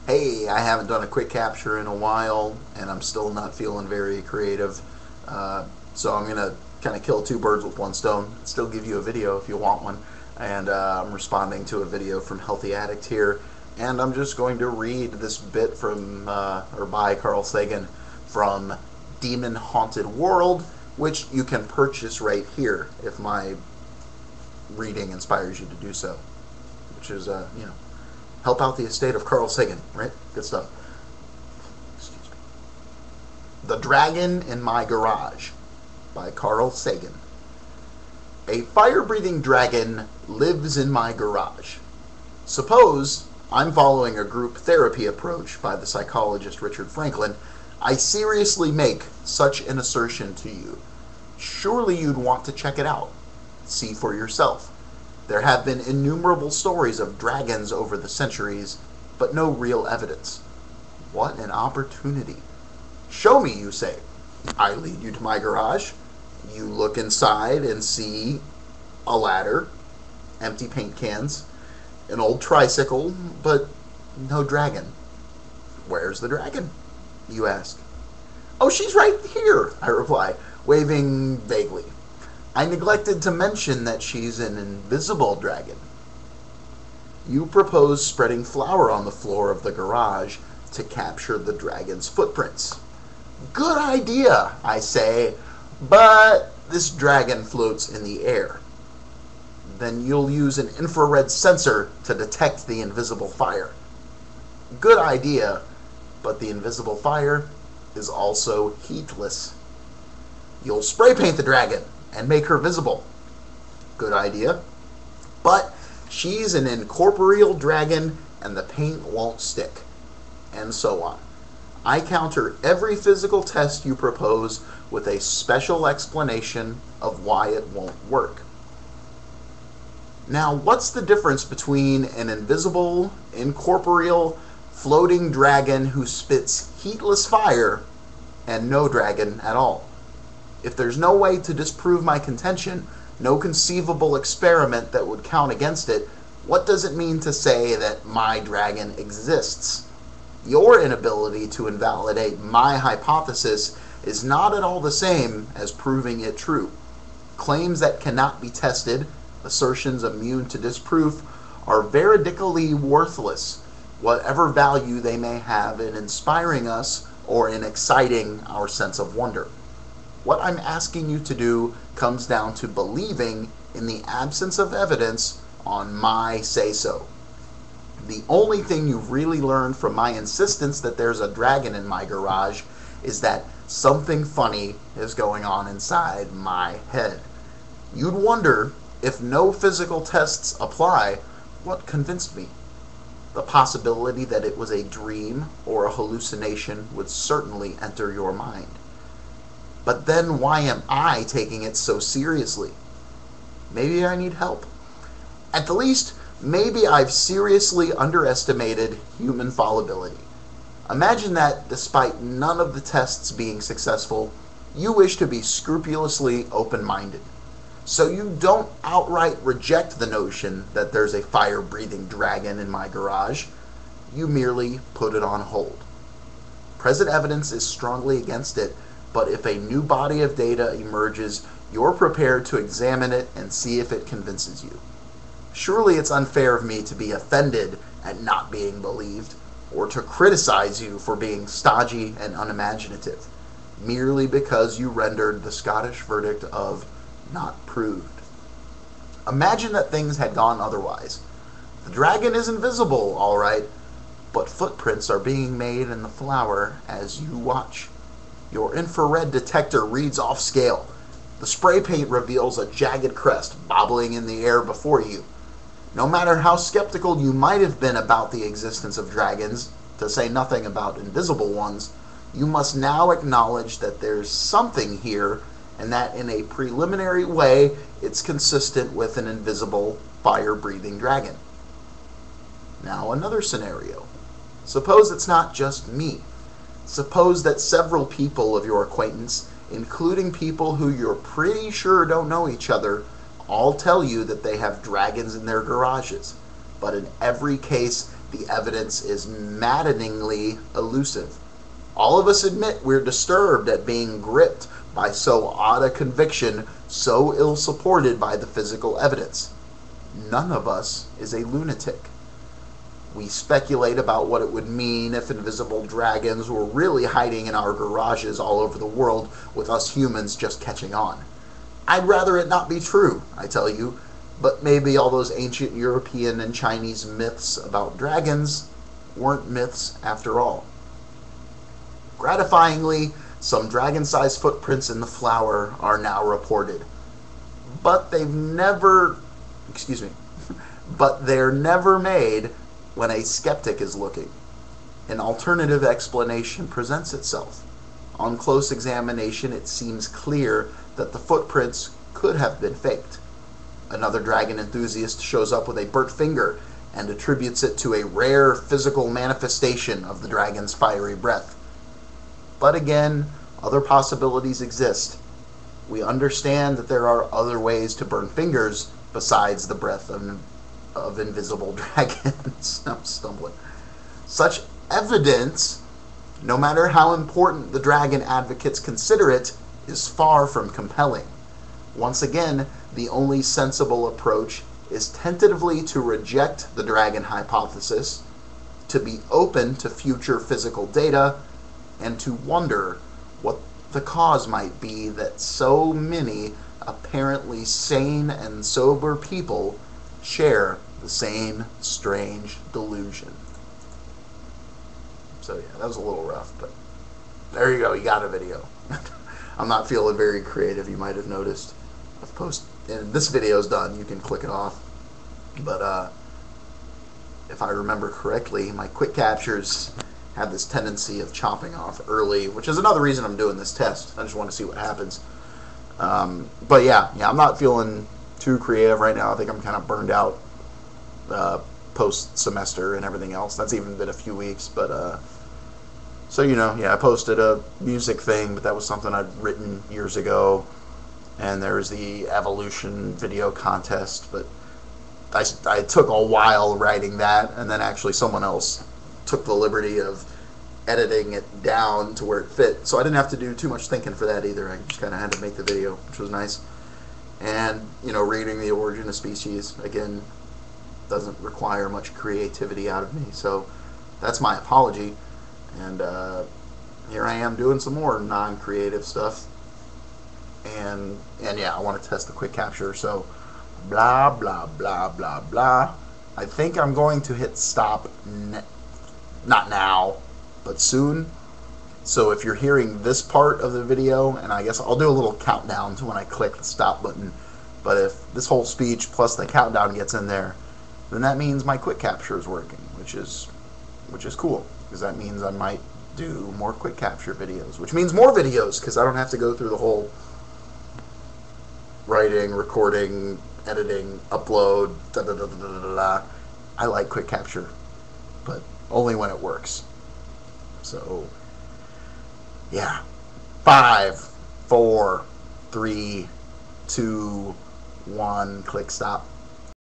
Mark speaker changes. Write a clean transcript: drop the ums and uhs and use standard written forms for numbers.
Speaker 1: Hey, I haven't done a quick capture in a while, and I'm still not feeling very creative. So I'm gonna kind of kill two birds with one stone. Still give you a video if you want one, and I'm responding to a video from Healthy Addict here, and I'm just going to read this bit from or by Carl Sagan from Demon Haunted World, which you can purchase right here if my reading inspires you to do so, which is help out the estate of Carl Sagan, right? Good stuff. Excuse me. The Dragon in My Garage by Carl Sagan. A fire-breathing dragon lives in my garage. Suppose I'm following a group therapy approach by the psychologist Richard Franklin. I seriously make such an assertion to you. Surely you'd want to check it out. See for yourself. There have been innumerable stories of dragons over the centuries, but no real evidence. What an opportunity. Show me, you say. I lead you to my garage. You look inside and see a ladder, empty paint cans, an old tricycle, but no dragon. Where's the dragon? You ask. Oh, she's right here, I reply, waving vaguely. I neglected to mention that she's an invisible dragon. You propose spreading flour on the floor of the garage to capture the dragon's footprints. Good idea, I say, but this dragon floats in the air. Then you'll use an infrared sensor to detect the invisible fire. Good idea, but the invisible fire is also heatless. You'll spray paint the dragon and make her visible. Good idea. But she's an incorporeal dragon and the paint won't stick. And so on. I counter every physical test you propose with a special explanation of why it won't work. Now, what's the difference between an invisible, incorporeal, floating dragon who spits heatless fire and no dragon at all? If there's no way to disprove my contention, no conceivable experiment that would count against it, what does it mean to say that my dragon exists? Your inability to invalidate my hypothesis is not at all the same as proving it true. Claims that cannot be tested, assertions immune to disproof, are veridically worthless, whatever value they may have in inspiring us or in exciting our sense of wonder. What I'm asking you to do comes down to believing in the absence of evidence on my say-so. The only thing you've really learned from my insistence that there's a dragon in my garage is that something funny is going on inside my head. You'd wonder, if no physical tests apply, what convinced me? The possibility that it was a dream or a hallucination would certainly enter your mind. But then why am I taking it so seriously? Maybe I need help. At the least, maybe I've seriously underestimated human fallibility. Imagine that, despite none of the tests being successful, you wish to be scrupulously open-minded. So you don't outright reject the notion that there's a fire-breathing dragon in my garage. You merely put it on hold. Present evidence is strongly against it, but if a new body of data emerges, you're prepared to examine it and see if it convinces you. Surely it's unfair of me to be offended at not being believed, or to criticize you for being stodgy and unimaginative, merely because you rendered the Scottish verdict of not proved. Imagine that things had gone otherwise. The dragon is invisible, all right, but footprints are being made in the flour as you watch. Your infrared detector reads off scale. The spray paint reveals a jagged crest bobbling in the air before you. No matter how skeptical you might have been about the existence of dragons, to say nothing about invisible ones, you must now acknowledge that there's something here, and that in a preliminary way it's consistent with an invisible, fire-breathing dragon. Now another scenario. Suppose it's not just me. Suppose that several people of your acquaintance, including people who you're pretty sure don't know each other, all tell you that they have dragons in their garages. But in every case, the evidence is maddeningly elusive. All of us admit we're disturbed at being gripped by so odd a conviction, so ill-supported by the physical evidence. None of us is a lunatic. We speculate about what it would mean if invisible dragons were really hiding in our garages all over the world, with us humans just catching on. I'd rather it not be true, I tell you, but maybe all those ancient European and Chinese myths about dragons weren't myths after all. Gratifyingly, some dragon-sized footprints in the flour are now reported. But they're never made when a skeptic is looking. An alternative explanation presents itself. On close examination, it seems clear that the footprints could have been faked. Another dragon enthusiast shows up with a burnt finger and attributes it to a rare physical manifestation of the dragon's fiery breath. But again, other possibilities exist. We understand that there are other ways to burn fingers besides the breath of invisible dragons. I'm stumbling. Such evidence, no matter how important the dragon advocates consider it, is far from compelling. Once again, the only sensible approach is tentatively to reject the dragon hypothesis, to be open to future physical data, and to wonder what the cause might be that so many apparently sane and sober people share the same strange delusion. So yeah, that was a little rough, but there you go, you got a video. I'm not feeling very creative, you might have noticed. And this video's done, you can click it off. But if I remember correctly, my quick captures have this tendency of chopping off early, which is another reason I'm doing this test. I just want to see what happens. But yeah, I'm not feeling too creative right now. I think I'm kind of burned out post-semester and everything else. That's even been a few weeks, but so I posted a music thing, but that was something I'd written years ago. And there's the evolution video contest, but I took a while writing that, and then actually someone else took the liberty of editing it down to where it fit, so I didn't have to do too much thinking for that either. I just kind of had to make the video, which was nice. And reading The Origin of Species, again, doesn't require much creativity out of me, so that's my apology. And here I am doing some more non-creative stuff. And yeah, I want to test the quick capture, so blah blah blah blah blah. I think I'm going to hit stop, not now, but soon. So if you're hearing this part of the video, and I guess I'll do a little countdown to when I click the stop button, but if this whole speech plus the countdown gets in there, then that means my quick capture is working, which is cool, because that means I might do more quick capture videos, which means more videos, because I don't have to go through the whole writing, recording, editing, upload, I like quick capture, but only when it works. So yeah, 5, 4, 3, 2, 1, click stop.